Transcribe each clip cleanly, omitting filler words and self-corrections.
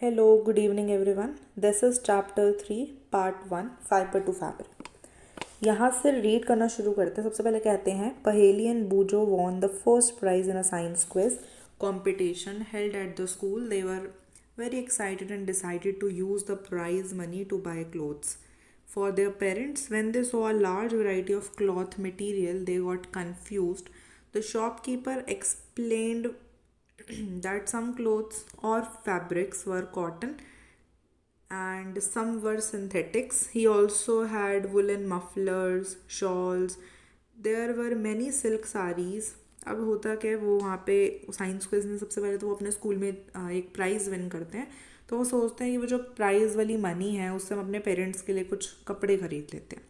Hello, good evening everyone. This is chapter 3, part 1, fiber to fabric. यहाँ से read करना शुरू करते हैं. सबसे पहले कहते हैं पहेली and बूजो won the first prize in a science quiz competition held at the school. They were very excited and decided to use the prize money to buy clothes for their parents. When they saw a large variety of cloth material, they got confused. The shopkeeper explained that some clothes or fabrics were cotton and some were synthetics. He also had woolen mufflers, shawls. There were many silk sarees. अब होता क्या है, वो वहाँ पे science quiz में सबसे पहले तो वो अपने स्कूल में एक प्राइज़ विन करते हैं. तो वो सोचते हैं कि वो जो प्राइज़ वाली मनी है उससे हम अपने पेरेंट्स के लिए कुछ कपड़े खरीद लेते हैं.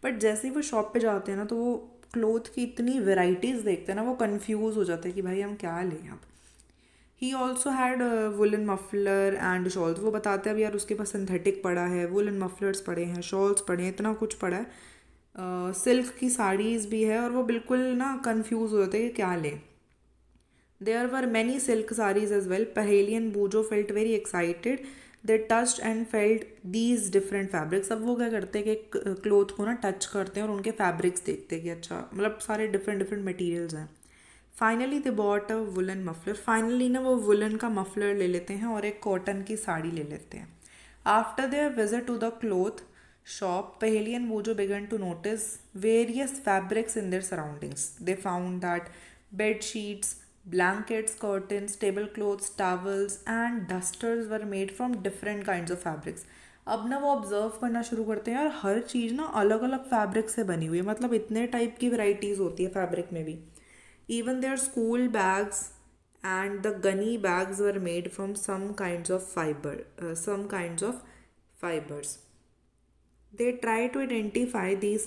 बट जैसे ही वो शॉप पे जाते हैं ना, तो वो क्लोथ की इतनी वेराइटीज़ देखते हैं ना, वो कंफ्यूज हो जाते हैं कि भाई हम क्या लें अब. He also had woollen muffler and shawls. वो बताते हैं अब यार उसके पास सिंथेटिक पड़ा है, वुलन मफलर्स पड़े हैं, शॉल्स पड़े हैं, इतना कुछ पड़ा है. सिल्क की साड़ीज़ भी है. और वो बिल्कुल ना कंफ्यूज हो जाते हैं कि क्या लें. There were many silk saris as well. Paheli and Boojo felt very excited. They touched and felt these different fabrics. अब वो क्या करते हैं कि क्लोथ को ना टच करते हैं और उनके फैब्रिक्स देखते हैं कि अच्छा, मतलब सारे डिफरेंट डिफरेंट मटीरियल्स हैं. Finally they bought a woollen muffler. Finally ना वो वुलन का मफलर ले लेते हैं और एक कॉटन की साड़ी ले लेते हैं. After their visit to the cloth shop, Paheli and Boojo began to notice various fabrics in their surroundings. They found that bed sheets, blankets, curtains, tablecloths, towels and dusters were made from different kinds of fabrics. अब ना वो observe करना शुरू करते हैं, यार हर चीज़ ना अलग अलग फैब्रिक से बनी हुई है. मतलब इतने टाइप की वैरायटीज़ होती है फैब्रिक में भी. Even their school bags and the gunny bags were made from some kinds of fibers. They try to identify these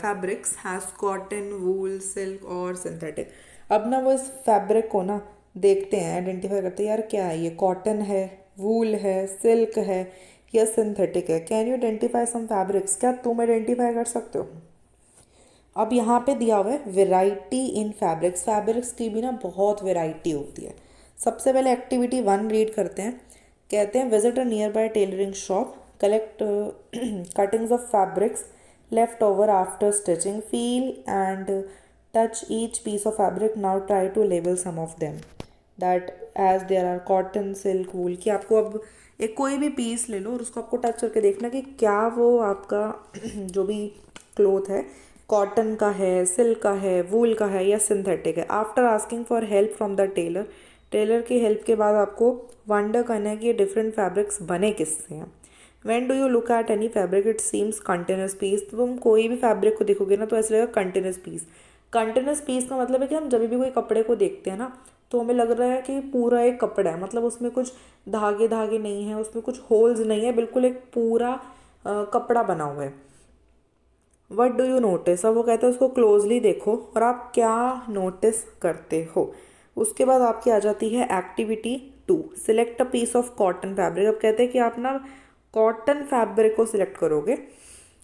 fabrics as cotton, wool, silk or synthetic. अब ना वो इस फैब्रिक को ना देखते हैं, आइडेंटिफाई करते हैं, यार क्या है ये, कॉटन है, वूल है, सिल्क है या सिंथेटिक है. Can you identify some fabrics. क्या तुम आइडेंटिफाई कर सकते हो. अब यहाँ पे दिया हुआ है वेराइटी इन फैब्रिक्स. फैब्रिक्स की भी ना बहुत वेराइटी होती है. सबसे पहले एक्टिविटी 1 रीड करते हैं. कहते हैं visit a nearby tailoring shop, collect cuttings of fabrics left over after stitching, feel and touch each piece of fabric. Now try to label some of them that as there are cotton, silk, wool. कि आपको अब एक कोई भी piece ले लो और उसको आपको टच करके देखना कि क्या वो आपका जो भी क्लोथ है कॉटन का है, सिल्क का है, वूल का है या सिंथेटिक है. After asking for help from the tailor, tailor की हेल्प के बाद आपको वंडर करना है कि ये डिफरेंट फैब्रिक्स बने किससे हैं. When do you look at any fabric it seems continuous piece. तो तुम कोई भी फैब्रिक को देखोगे ना तो ऐसा लगेगा कंटिन्यूस पीस. कंटिन्यूस पीस का मतलब है कि हम जब भी कोई कपड़े को देखते हैं ना, तो हमें लग रहा है कि पूरा एक कपड़ा है. मतलब उसमें कुछ धागे धागे नहीं है, उसमें कुछ होल्स नहीं है, बिल्कुल एक पूरा कपड़ा बना हुआ है. What do you notice. अब वो कहते हैं उसको क्लोजली देखो और आप क्या नोटिस करते हो. उसके बाद आपकी आ जाती है activity 2, select a piece of cotton fabric. अब कहते हैं कि आप ना कॉटन फैब्रिक को सिलेक्ट करोगे.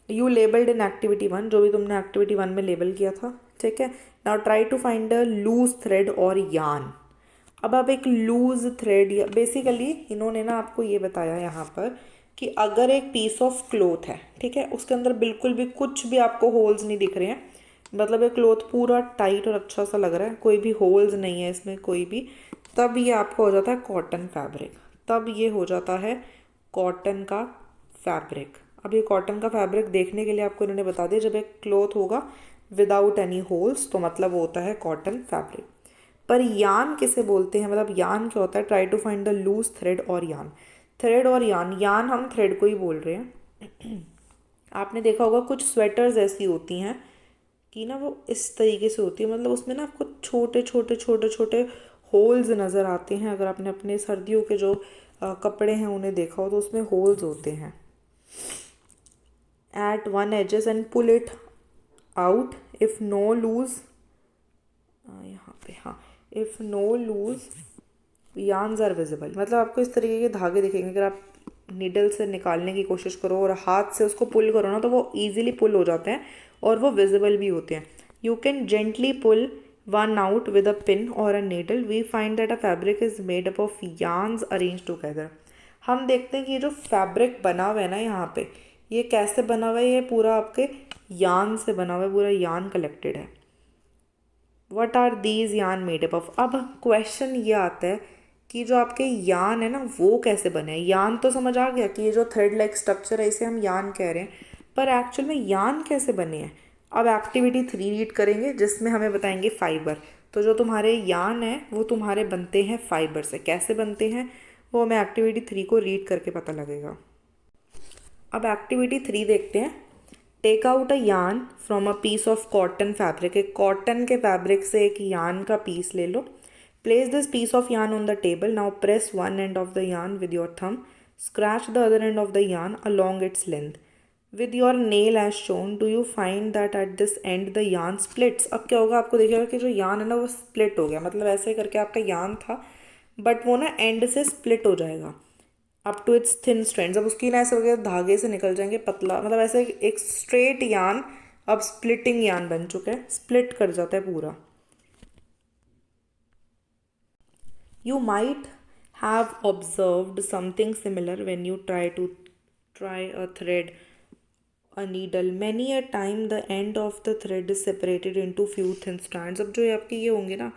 यू लेबल्ड इन एक्टिविटी 1, जो भी तुमने एक्टिविटी 1 में लेबल किया था. ठीक है. Now try to find a loose thread or yarn. अब आप एक लूज थ्रेड या बेसिकली इन्होंने ना आपको ये बताया यहाँ पर कि अगर एक पीस ऑफ क्लोथ है, ठीक है, उसके अंदर बिल्कुल भी कुछ भी आपको होल्स नहीं दिख रहे हैं, मतलब ये क्लोथ पूरा टाइट और अच्छा सा लग रहा है, कोई भी होल्स नहीं है इसमें कोई भी, तब ये आपको हो जाता है कॉटन फैब्रिक. तब ये हो जाता है कॉटन का फैब्रिक. अब ये कॉटन का फैब्रिक देखने के लिए आपको इन्होंने बता दिया, जब एक क्लोथ होगा विदाउट एनी होल्स तो मतलब वो होता है कॉटन फैब्रिक. पर यान किसे बोलते हैं, मतलब यान क्या होता है. Try to find the loose thread or yarn. Thread or यान, यान हम थ्रेड को ही बोल रहे हैं. आपने देखा होगा कुछ स्वेटर्स ऐसी होती हैं कि ना वो इस तरीके से होती है, मतलब उसमें ना आपको छोटे छोटे छोटे छोटे होल्स नज़र आते हैं. अगर आपने अपने सर्दियों के जो कपड़े हैं उन्हें देखा हो तो उसमें होल्स होते हैं. At one edges and pull it out if no loose. यहाँ पे हाँ, if no loose yarns are visible. मतलब आपको इस तरीके के धागे दिखेंगे. अगर आप नीडल से निकालने की कोशिश करो और हाथ से उसको पुल करो ना, तो वो ईजिली पुल हो जाते हैं और वो विजिबल भी होते हैं. You can gently pull one out with a pin or a needle, we find that a fabric is made up of yarns arranged together. हम देखते हैं कि ये जो फैब्रिक बना हुआ है ना यहाँ पे, ये कैसे बना हुआ है, ये पूरा आपके यान से बना हुआ है, पूरा यान कलेक्टेड है. वट आर दीज यान मेड अप ऑफ. अब क्वेश्चन ये आता है कि जो आपके यान है ना वो कैसे बने हैं. यान तो समझ आ गया कि ये जो थ्रेड लाइक स्ट्रक्चर है इसे हम यान कह रहे हैं, पर एक्चुअल में यान कैसे बने हैं. अब एक्टिविटी 3 रीड करेंगे जिसमें हमें बताएंगे फाइबर. तो जो तुम्हारे यान है वो तुम्हारे बनते हैं फाइबर से. कैसे बनते हैं वो हमें एक्टिविटी 3 को रीड करके पता लगेगा. अब एक्टिविटी 3 देखते हैं. Take out a yarn from a piece of cotton fabric. एक कॉटन के फैब्रिक से एक यान का पीस ले लो. Place this piece of yarn on the table. Now press one end of the yarn with your thumb. Scratch the other end of the yarn along its length. With your nail as shown, do you find that at this end the yarn splits? अब क्या होगा, आपको देखिएगा कि जो यान है ना वो स्प्लिट हो गया. मतलब ऐसे करके आपका यान था बट वो ना एंड से स्प्लिट हो जाएगा up to its thin strands. अब उसकी ना ऐसे वगैरह धागे से निकल जाएंगे पतला, मतलब ऐसे एक स्ट्रेट यान अब स्प्लिटिंग यान बन चुका है, स्प्लिट कर जाता है पूरा. You might have observed something similar when you try a thread, a needle. Many a time the end of the thread is separated into few thin strands. अब जो ये आपके ये होंगे ना,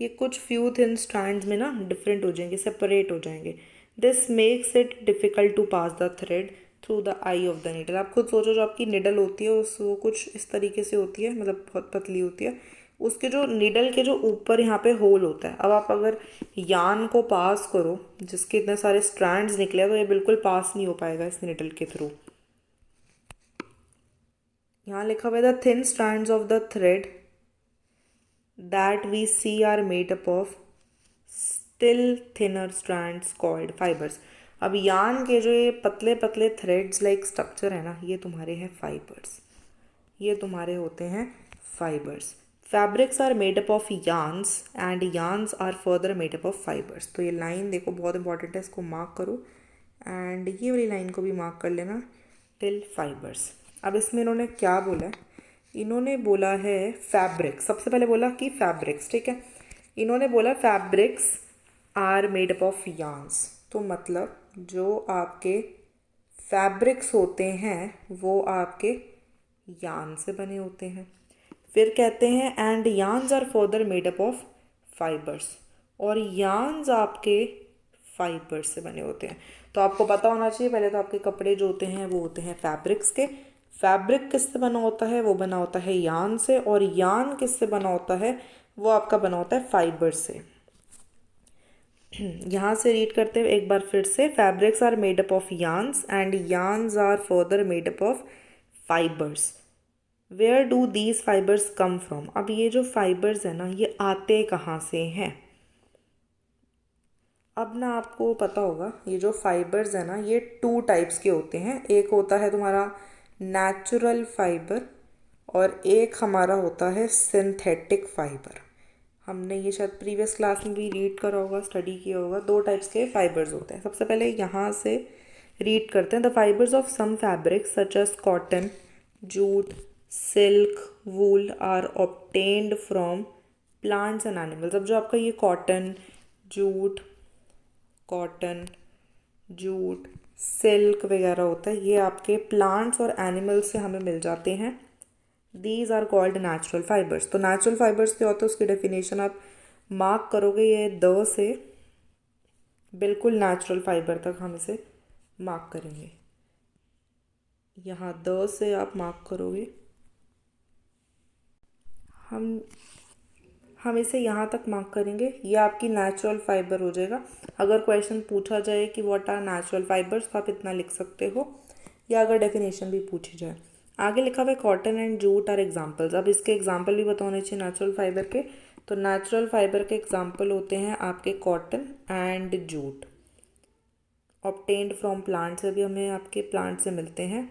ये कुछ few thin strands में ना डिफरेंट हो जाएंगे, सेपरेट हो जाएंगे. This makes it difficult to pass the thread through the eye of the needle. आप खुद सोचो जो आपकी निडल होती है उस वो कुछ इस तरीके से होती है, मतलब बहुत पतली होती है. उसके जो नीडल के जो ऊपर यहाँ पे होल होता है. अब आप अगर यान को पास करो जिसके इतने सारे स्ट्रैंड्स निकले तो ये बिल्कुल पास नहीं हो पाएगा इस नीडल के थ्रू. यहाँ लिखा हुआ है the thin strands of the thread that we see are made up of still thinner strands called fibres. अब यान के जो ये पतले पतले थ्रेड्स लाइक स्ट्रक्चर है ना, ये तुम्हारे हैं फाइबर्स. ये तुम्हारे होते हैं fibres. Fabrics are made up of yarns and yarns are further made up of fibres. तो ये लाइन देखो बहुत इंपॉर्टेंट है, इसको मार्क करो एंड ये वाली लाइन को भी मार्क कर लेना, टिल फाइबर्स. अब इसमें इन्होंने क्या बोला है, इन्होंने बोला है फैब्रिक्स. सबसे पहले बोला कि फैब्रिक्स, ठीक है. इन्होंने बोला fabrics are made up of yarns. तो मतलब जो आपके फैब्रिक्स होते हैं वो आपके यार्न से बने होते हैं. फिर कहते हैं and yarns are further made up of fibres. और यार्न्स आपके फाइबर्स से बने होते हैं. तो आपको पता होना चाहिए पहले तो आपके कपड़े जो होते हैं वो होते हैं फैब्रिक्स के. फैब्रिक किससे बना होता है, वो बना होता है यार्न से. और यार्न किससे बना होता है, वो आपका बना होता है फाइबर से. यहाँ से रीड करते हैं एक बार फिर से. Fabrics are made up of yarns and yarns are further made up of fibres. Where do these fibres come from. अब ये जो फाइबर्स है ना ये आते कहाँ से हैं. अब ना आपको पता होगा ये जो फाइबर्स है ना ये 2 टाइप्स के होते हैं. एक होता है तुम्हारा नेचुरल फाइबर और एक हमारा होता है सिंथेटिक फाइबर. हमने ये शायद प्रीवियस क्लास में भी रीड करा होगा, स्टडी किया होगा. 2 टाइप्स के फाइबर्स होते हैं. सबसे पहले यहाँ से रीड करते हैं. The fibres of some fabrics such as cotton, jute, silk, wool are obtained from plants and animals. अब जो आपका ये कॉटन, जूट, सिल्क वगैरह होता है ये आपके प्लांट्स और एनिमल्स से हमें मिल जाते हैं. These are called natural fibres. तो नेचुरल फाइबर्स क्या होता है उसकी डेफिनेशन आप मार्क करोगे, ये द से बिल्कुल नेचुरल फाइबर तक हम इसे मार्क करेंगे. यहाँ द से आप मार्क करोगे, हम इसे यहाँ तक मार्क करेंगे, ये आपकी नेचुरल फाइबर हो जाएगा. अगर क्वेश्चन पूछा जाए कि व्हाट आर नेचुरल फाइबर्स तो आप इतना लिख सकते हो, या अगर डेफिनेशन भी पूछी जाए. आगे लिखा हुआ है cotton and jute are examples. अब इसके एग्जाम्पल भी बताने चाहिए नेचुरल फाइबर के. तो नेचुरल फाइबर के एग्जाम्पल होते हैं आपके cotton and jute. Obtained from plant से भी हमें आपके प्लांट से मिलते हैं.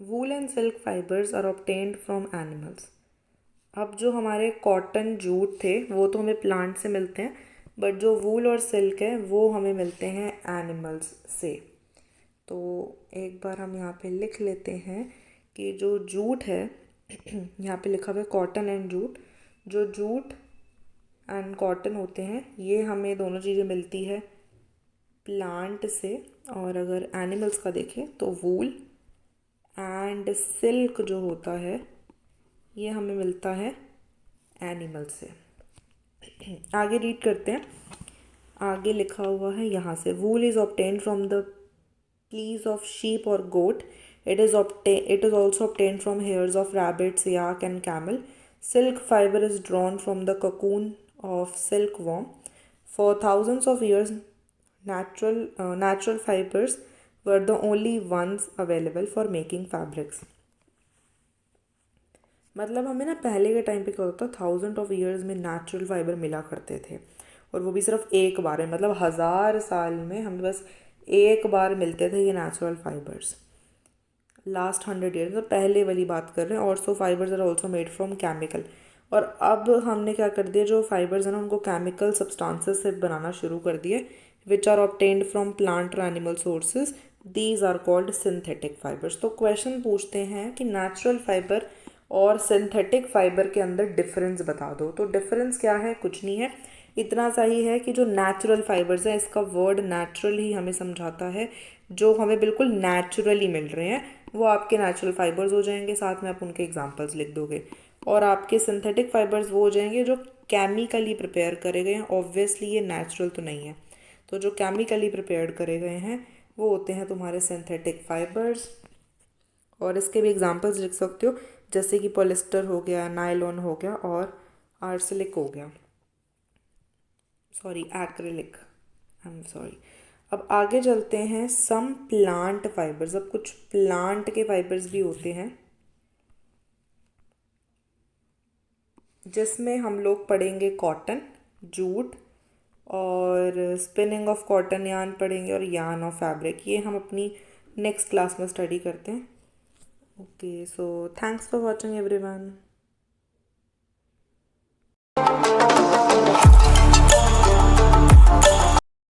Wool and silk fibres are obtained from animals. अब जो हमारे कॉटन जूट थे वो तो हमें प्लांट से मिलते हैं, बट जो वूल और सिल्क है वो हमें मिलते हैं एनिमल्स से. तो एक बार हम यहाँ पे लिख लेते हैं कि जो जूट है यहाँ पे लिखा हुआ है कॉटन एंड जूट। जो जूट एंड कॉटन होते हैं ये हमें दोनों चीज़ें मिलती है प्लांट से, और अगर एनिमल्स का देखें तो वूल एंड सिल्क जो होता है ये हमें मिलता है एनिमल से। आगे रीड करते हैं। आगे लिखा हुआ है यहाँ से, wool is obtained from the fleece of sheep or goat. It is also obtained from hairs of rabbits, yak, and camel. Silk fiber is drawn from the cocoon of silkworm. For thousands of years, natural fibers were the only ones available for making fabrics. मतलब हमें ना पहले के time पे क्या होता था, 1000 of years में नेचुरल फाइबर मिला करते थे, और वो भी सिर्फ एक बार में, मतलब 1000 साल में हमें बस एक बार मिलते थे ये नेचुरल फाइबर्स। लास्ट 100 years मतलब पहले वाली बात कर रहे हैं। और so fibres are also made from chemical. और अब हमने क्या कर दिया, जो फाइबर्स हैं ना उनको केमिकल सब्सटेंसेस से बनाना शुरू कर दिए, which are obtained from plant और animal sources. These are called synthetic fibres. तो क्वेश्चन पूछते हैं कि नेचुरल फाइबर और सिंथेटिक फाइबर के अंदर डिफरेंस बता दो। तो डिफरेंस क्या है, कुछ नहीं है, इतना सा ही है कि जो नेचुरल फाइबर्स हैं, इसका वर्ड नेचुरल ही हमें समझाता है, जो हमें बिल्कुल नेचुरली मिल रहे हैं वो आपके नेचुरल फाइबर्स हो जाएंगे, साथ में आप उनके एग्जांपल्स लिख दोगे। और आपके सिंथेटिक फाइबर्स वो हो जाएंगे जो केमिकली प्रिपेयर करे गए हैं। ऑब्वियसली ये नेचुरल तो नहीं है, तो जो केमिकली प्रिपेयर्ड करे गए हैं वो होते हैं तुम्हारे सिंथेटिक फाइबर्स। और इसके भी एग्जांपल्स लिख सकते हो, जैसे कि पॉलिस्टर हो गया, नायलॉन हो गया, और आर्सेनिक हो गया, sorry acrylic, I am sorry. अब आगे चलते हैं, सम प्लांट फाइबर्स। अब कुछ प्लांट के फाइबर्स भी होते हैं, जिसमें हम लोग पढ़ेंगे कॉटन, जूट, और स्पिनिंग ऑफ कॉटन यार्न पढ़ेंगे, और यार्न ऑफ फैब्रिक। ये हम अपनी नेक्स्ट क्लास में स्टडी करते हैं। Okay, so thanks for watching everyone.